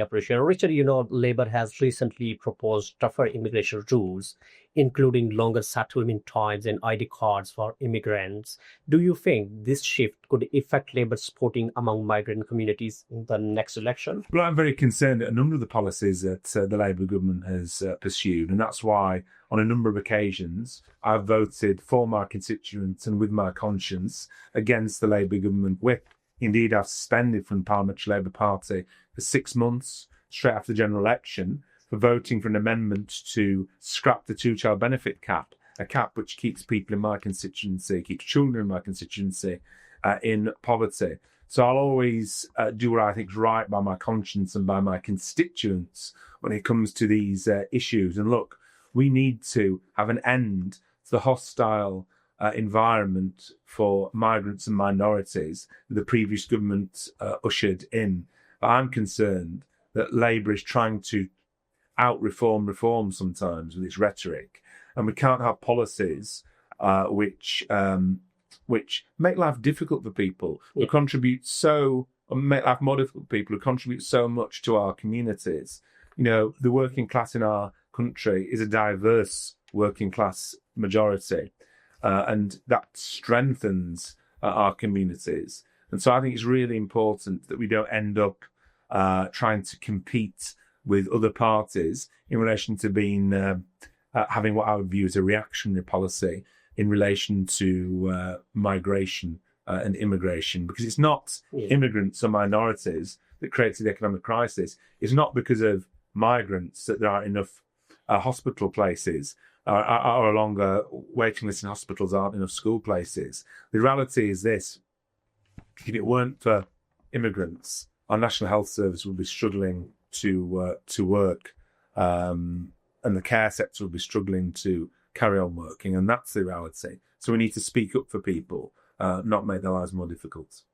appreciate. Richard, Labour has recently proposed tougher immigration rules, including longer settlement times and ID cards for immigrants. Do you think this shift could affect Labour supporting among migrant communities in the next election? Well, I'm very concerned at a number of the policies that the Labour government has pursued, and that's why on a number of occasions I've voted for my constituents and with my conscience against the Labour government whip. Indeed, I've suspended from the Parliamentary Labour Party for 6 months straight after the general election for voting for an amendment to scrap the two-child benefit cap, a cap which keeps people in my constituency, keeps children in my constituency in poverty. So I'll always do what I think is right by my conscience and by my constituents when it comes to these issues. And look, we need to have an end to the hostile environment for migrants and minorities that the previous government ushered in. But I'm concerned that Labour is trying to out-reform sometimes with its rhetoric. And we can't have policies which make life difficult for people who make life more difficult for people who contribute so much to our communities. The working class in our country is a diverse working class majority, and that strengthens our communities. And so I think it's really important that we don't end up trying to compete with other parties in relation to being having what I would view as a reactionary policy in relation to migration and immigration, because it's not immigrants or minorities that created the economic crisis. It's not because of migrants that there aren't enough hospital places or longer waiting lists in hospitals, aren't enough school places. The reality is this: if it weren't for immigrants, our National Health Service would be struggling to work, and the care sector would be struggling to carry on working, and that's the reality. So we need to speak up for people, not make their lives more difficult.